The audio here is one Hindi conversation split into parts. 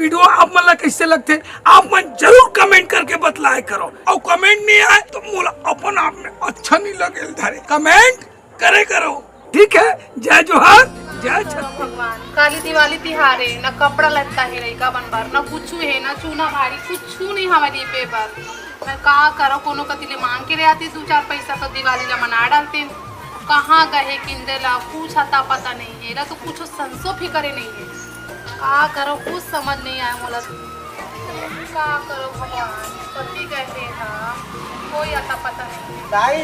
वीडियो आप मतलब कैसे लगते आप मन जरूर कमेंट करके बतलाए करो। और कमेंट नहीं आए तो मोला अपन आप में अच्छा नहीं लगे धारे कमेंट करे करो। ठीक है, जय जोहार जय छत्तीसगढ़। भगवान काली दिवाली तिहार है, न कपड़ा लगता है लड़का बनबार, न कुछ है, न चूना भारी कुछ नहीं हमारी पे पर। मैं कहा करो कोनो कतिले मांग के ले आती 2-4 पैसा तो दिवाली ला मना डालते। कहाँ गए किंदे ला कुछ आता पता नहीं है, ला तो कुछ संसो फिक्रे नहीं है। कहा करो कुछ समझ नहीं आया मोला। क्या करो भगवान, कति कहते था कोई आता पता नहीं। दाई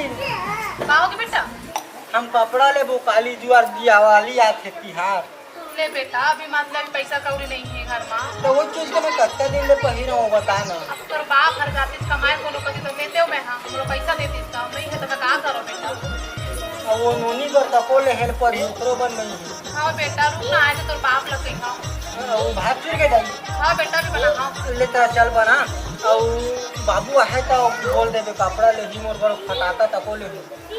आओगे बेटा? हम कपड़ा ले काली जुआर दिवाली आते तिहार ले बेटा, अभी मतलब पैसा कौड़ी नहीं है घर में। तो वो चीज के मैं कत्ता दिन में पहिरा हूँ बता ना। अब तोर बाप हर जाती कमाए कोनो कति तो देते हो मैं, हाँ हमरो पैसा देती तो नहीं है तो मैं का करो बेटा। अब वो नोनी कर तको ले हेल पर दूसरो बन नहीं है। हाँ बेटा रुक ना आए तो तोर बाप लग गई। हाँ वो भात चुर के दाई हाँ बेटा भी बना। हाँ ले तेरा चल बना और बाबू आहे तो बोल देबे कपड़ा ले ही मोर घर फटाता तको ले।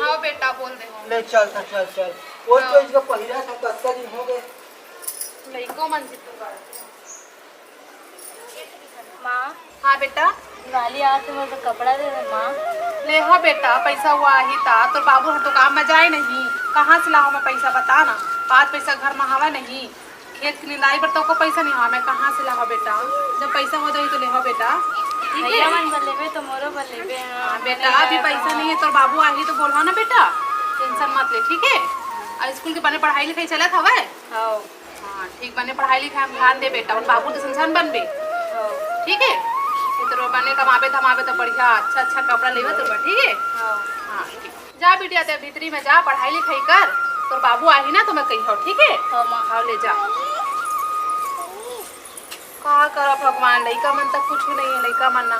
हाँ बेटा बोल दे। ले चल तो चल चल वो चीज का पहिरा था कत्ता दिन हो गए लइको मन से तो माँ हाँ बेटा दिवाली आ तो मुझे कपड़ा दे दे माँ। ले हाँ बेटा पैसा हुआ ही था तोर बाबू हर दुकान में जाए नहीं, कहाँ से लाओ मैं पैसा बता ना। 5 पैसा घर में हवा नहीं, खेत की निंदाई पर तो को पैसा नहीं, हाँ मैं कहाँ से लाओ बेटा। जब पैसा हो जाए तो ले हाँ बेटा। ठीक भैया है मन बल्लेबे तो मोरो बल्लेबे। हाँ बेटा अभी पैसा नहीं है तोर बाबू आई तो बोलवा ना बेटा, टेंशन मत ले ठीक है। और स्कूल के बने पढ़ाई लिखाई चलत हवे? हाँ हाँ ठीक बने पढ़ाई लिखाई में ध्यान दे बेटा, और बाबू तो संसान बनबे ठीक है। तो बने कमाबे धमाबे तो बढ़िया अच्छा कपड़ा लेवे तो ठीक है। हाँ ठीक जा बेटिया ते भीतरी में जा पढ़ाई लिखाई कर, तोर बाबू आई ना तो मैं कही हो ठीक है। हाँ ले जा। का करा भगवान, लइका मन तक कुछ नहीं है, लइका मन ना।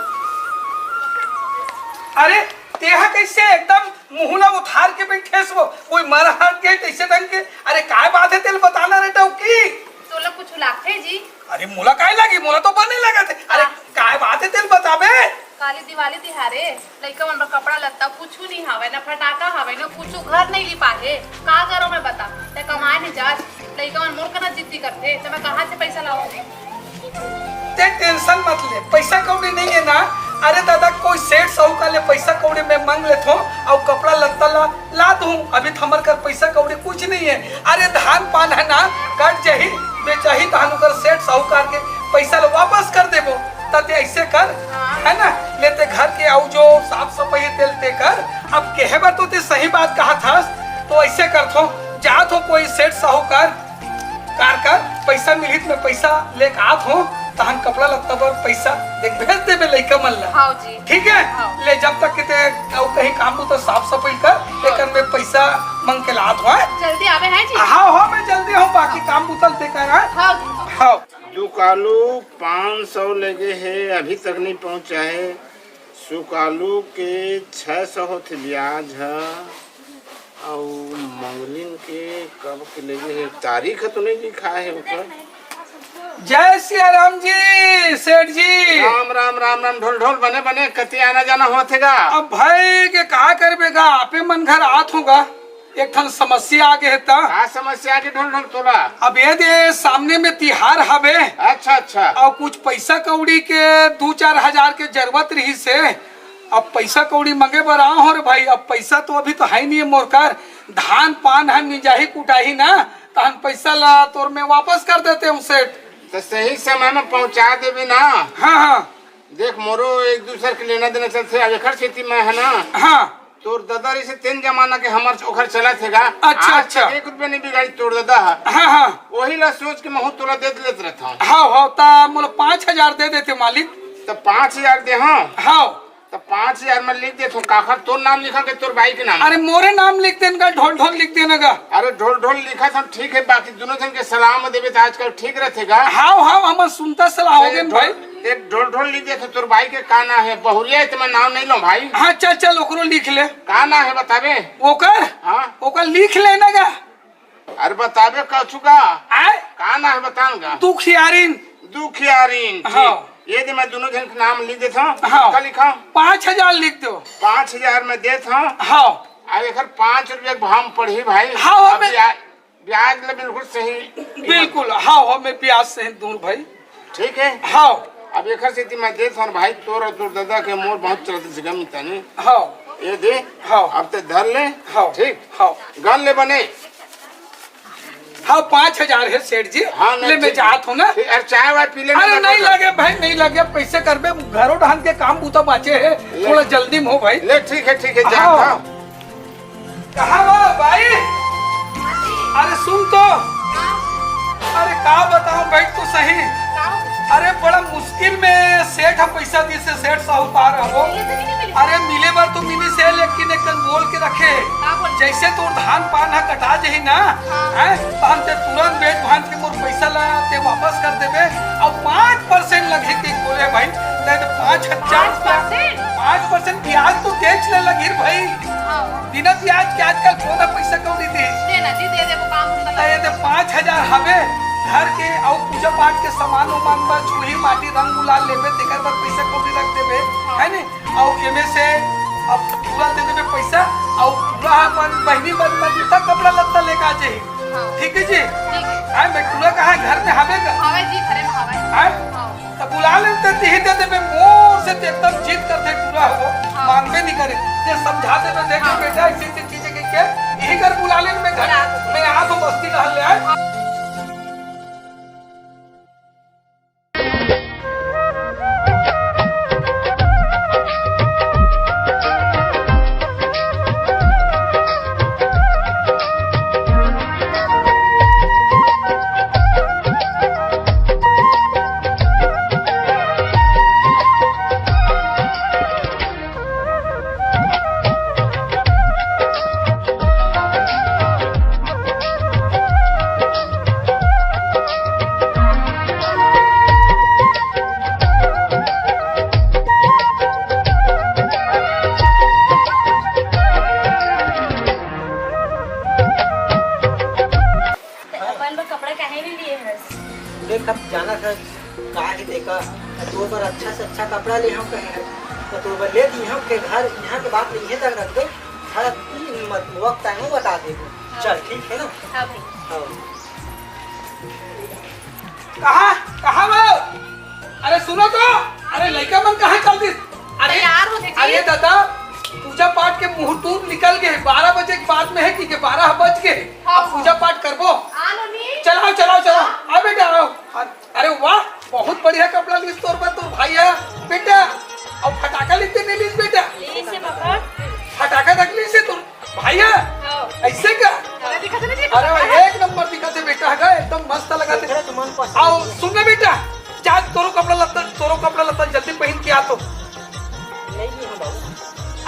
अरे तेहा कैसे एकदम मुहला उठार के बैठे सो कोई मर हट गए कैसे ढंग के। अरे काय बात है तेल बताना रहता की तो लोग कुछ लागते जी। अरे मोला काय लगी, मोला तो बनने लगा थे। अरे काय बात है तेल बताबे। काली दिवाली तिहारे लइका मन कपड़ा लत्ता कुछ नहीं हवे, ना फटाका हवे ना कुछ, घर नहीं ली पाए का करो मैं बता। ते कमाए नहीं जा लइका मन मोर कना जिद्दी करते तो मैं कहाँ से पैसा लाऊंगी। ते टेंशन मत ले, पैसा कौड़ी नहीं है ना। अरे दादा कोई सेठ साहूकार ले पैसा कौड़ी मैं मांग लेता हूँ और कपड़ा लत्ता ला दूँ। अभी तो हमारे घर पैसा कौड़ी कुछ नहीं है। अरे धान पान है ना कट जाही बेचाही धान कर सेठ साहूकार के पैसा लो वापस कर देबो। तते ऐसे कर है ना, लेते घर के आओ जो साफ सफाई तेलते कर। अब कहे बार तो ते सही बात कहा था तो ऐसे कर थो जा थो कोई सेठ साहूकार कार कर पैसा मिलित में पैसा लेके आत हो तहन कपड़ा लत्ता पर पैसा देख भेज देबे लइका मन ला। हाँ जी ठीक है। हाँ। ले जब तक के ते कहीं काम तो साफ सफाई कर लेकिन मैं पैसा मांग के लात हो। जल्दी आवे हैं जी। हाँ मैं जल्दी हूँ, बाकी काम उतल ते कर। हाँ जी हाँ दुकालू 500 लगे है अभी तक नहीं पहुंचा है। सुकालू के 600 होते ब्याज है और मंगलिन के कब के लगे है, तारीख तो नहीं लिखा है ऊपर। जय सिया राम जी सेठ जी। राम राम राम राम ढोल ढोल बने बने कति आना जाना होतेगा। अब भाई के कहा करबेगा आपे मन घर आत होगा। एक ठन समस्या आगे है ता क्या समस्या के ढोल ढोल तोला? अब ये दे सामने में तिहार हवे अच्छा अच्छा और कुछ पैसा कौड़ी के 2-4 हजार के जरूरत रही से अब पैसा कौड़ी मंगे बर हो रे भाई। अब पैसा तो अभी तो है नहीं मोर कर, धान पान है मिजाही कुटाही ना तहन पैसा ला तोर में वापस कर देते हूँ सेठ। तो सही समय में पहुंचा देवे ना। हाँ देख मोरो एक दूसरे के लेना देना चलते अब एकर खेती में है ना। हाँ तोर दादा से 3 जमाना के हमार ओखर चला थेगा। अच्छा अच्छा 1 रुपया नहीं बिगाड़ी तोड़ दादा। हाँ वही ला सोच के मैं तोला दे लेते रहता हूँ। हाँ ता मोला 5,000 दे देते मालिक। तो 5,000 दे। हाँ तो 5,000 में लिख दे तो काखर तोर नाम लिखा के तोर भाई के नाम। अरे मोरे नाम लिख देना ढोल ढोल लिख देना का। अरे ढोल ढोल लिखा था ठीक है, बाकी दोनों जन के सलाम देवे तो आजकल ठीक रहेगा। हाँ हम सुनता सलाह हो गए भाई। एक ढोल ढोल लिख दे तो तोर भाई के का ना है बहुरिया तो मैं नाम नहीं लो भाई। हाँ चल ओकरो लिख ले। का ना है बताबे? ओकर हाँ ओकर लिख लेना का। अरे बताबे का चुका आए का ना है बताऊंगा। दुखियारीन दुखियारीन। हाँ ये दे मैं दोनों जन के नाम लिख देता हूँ। हाँ। का लिखा 5,000 लिख दो। 5,000 में देता हूँ। हाँ अब एक 5 रुपये भाव पढ़ी भाई। हाँ, अब मैं- ब्याज ले बिल्कुल सही। बिल्कुल हाँ मैं प्याज से दूर भाई। ठीक है। हाँ अब एक स्थिति मैं दे था भाई तोर और तोर दादा के मोर बहुत चलते से गम तने हाँ ये दे। हाँ अब ते धर ले। हाँ ठीक। हाँ गन ले बने। हाँ 5,000 है सेठ जी। हाँ ले मैं चाहत हूँ ना। अरे चाय वाय पी ले। अरे नहीं लगे भाई नहीं लगे पैसे करबे घरों ढंग के काम बूता बाचे है थोड़ा जल्दी में हो भाई। ले ठीक है जा। हाँ। कहाँ हो भाई? अरे सुन तो अरे का बताऊं भाई तो सही। अरे बड़ा मुश्किल में सेठ हम पैसा दी से सेठ साहूकार हो। अरे मिले बार तो मिली से लेकिन एक बोल के रखे जैसे तो धान पान कटा जही ना है तो हम ते तुरंत बेच भांज के मोर पैसा लाया ते वापस कर देबे और 5% लगे के बोले भाई नहीं तो 5,000 5% ब्याज तो देख ले लगी भाई बिना ब्याज के आजकल कोना पैसा कौड़ी दे दे वो काम तो ये 5,000 हवे घर के और पूजा पाठ के सामान उमान पर छुही माटी रंग गुलाल लेबे तेकर पर पैसा कौड़ी रख देबे है ने और एमे से अब पूरा दे देबे पैसा और पूरा अपन बहनी बन तक कपड़ा लत्ता लेके आ जाई। ठीक है जी। ठीक है। आ मैं पूरा कहा घर में हवे का हवे जी घरे में हवे। हां तो बुला लेते ती दे देबे मोर से ते एकदम जीत कर दे पूरा हो मांगबे नहीं करे ते समझा देबे देख बेटा ऐसी चीजें के यही घर बुला ले मैं घर मैं यहां तो बस्ती रह ले है। देख अब जाना था का ही देखा तो पर अच्छा से अच्छा कपड़ा ले हम कहे तो पर ले दी हम के घर यहाँ के बात नहीं है तक रख दे हर वक्त टाइम बता दे। चल ठीक है ना। हाँ भाई। हाँ। कहाँ वो? अरे सुनो तो अरे लड़का मन कहाँ चल दी? अरे तैयार हो थे अरे दादा पूजा पाठ के मुहूर्त निकल गए 12 बजे के बाद में है कि 12 बज गए। हाँ, अब पूजा पाठ करबो। आलो नी चलाओ आ बेटा आओ। अरे वाह बहुत बढ़िया कपड़ा लीस तोर पर तो भाई है बेटा और फटाका लेते नहीं लीस बेटा ले से पकड़। फटाका रख ली से तो भाई है ऐसे क्या? अरे दिखा दे जी। अरे भाई एक नंबर दिखा थे बेटा है एकदम मस्त लगा थे। तेरा तो मन पसंद आओ सुनना बेटा जा तोरो कपड़ा लत्ता जल्दी पहन के आ तो नहीं ली हम बाबू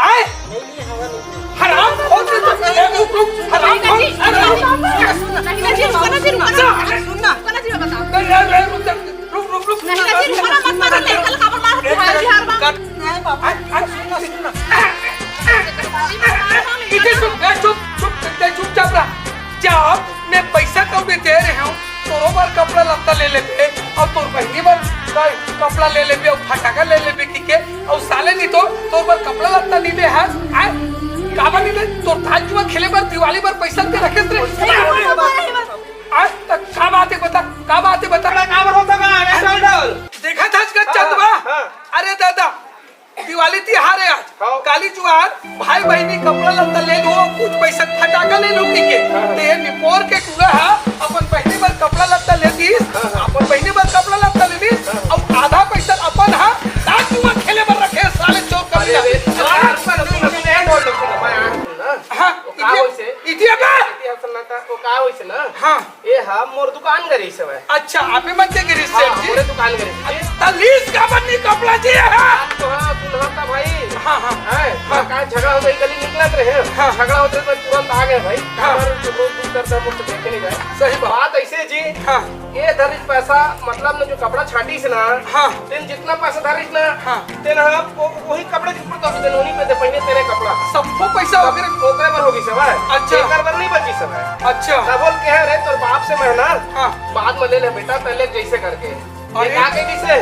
आए नहीं ली हवा नहीं हराम खोल के रुक हराम खोल नहीं जी रुको ना जी सुनना रुक नहीं ना जी रुको ना मत मारो ले कल खबर मार बिहार बिहार में नहीं बाबा सुनना चुपचाप रहा। जब मैं पैसा कौड़ी दे रहे हूँ तोरो बार कपड़ा लत्ता ले लेबे और तोर पहली बार कपड़ा ले लेबे और फटाका ले लेबे की के और साले नहीं तो तोर बार कपड़ा लत्ता नहीं ले है काबा नहीं ले तोर थाल जुआ खेले बार दिवाली बार पैसा दे रखे रे आज तक का बात है बता देखा था इसका चंदवा। अरे दादा दिवाली त्योहार है आज काली जुआर भाई बहनी कपड़ा लत्ता ले लो कुछ पैसा फटाका ले लो के ते निपोर के टूरा है अपन बहनी पर कपड़ा लत्ता ले दी अपन बहनी पर कपड़ा लत्ता ले दी अब आधा पैसा अपन है दांत जुआ खेले पर रखे साले चोर कर हां इतिया बा का होइसे ना हां ए हम मोर दुकान गरी सब है। अच्छा आपे मन के गिरी सेठ जी मोरे दुकान गरी तलीस का बन्नी कपड़ा जी है। तो हां दुल्हा का भाई हां हां है का झगड़ा हो गई गली निकलत रहे झगड़ा होते तो तुरंत आ गए भाई रोज दूर करता मुझे देखे नहीं गए। सही बात ऐसे जी हां ये धरिस पैसा मतलब ना जो कपड़ा छाटी से ना हां तेन जितना पैसा धरिस ना हां तेन आप वही कपड़े के ऊपर तो देन होनी पे दे पहले तेरे कपड़ा सबको पैसा वगैरह ओकरे पर होगी सब है। अच्छा। एकर पर नहीं बची सब है। अच्छा तब बोल के है रे तोर बाप से मेहनत हाँ बाद में ले ले बेटा पहले जैसे करके अरे। ये का के जैसे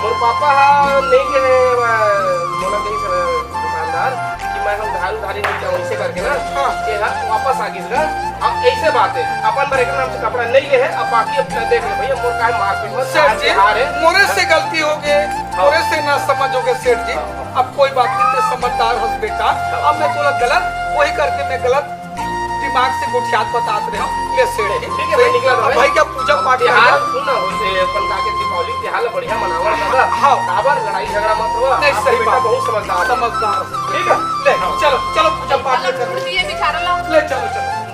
मोर पापा हा नहीं के मोला नहीं सर दुकानदार कि मैं हम उधारी उधारी नहीं चाहूँ ऐसे करके ना हाँ। ये हाँ वापस आ गई अब ऐसे बात है अपन बार एक नाम से कपड़ा नहीं ले है अब बाकी अपना देख ले भैया मोर का मार्केट में सेठ जी हार है मोरे से गलती हो गई मोरे से ना समझ हो गए सेठ जी अब कोई बात नहीं ते समझदार हो बेटा अब मैं थोड़ा गलत वही करके मैं गलत दिमाग से गुठियात बताते रहे ले सेठ जी ठीक है भाई, निकला अब भाई। भाई क्या पूजा पाठ त्योहार कर सुन ना होते अपन का के दीपावली त्योहार बढ़िया मनावा दादा हाँ। आबर लड़ाई झगड़ा मत हुआ नहीं सही बेटा बात बहुत समझदार है। समझदार ठीक है ले चलो चलो पूजा पाठ अलग कर छोड़ दिए बेचारा ला ले चलो चलो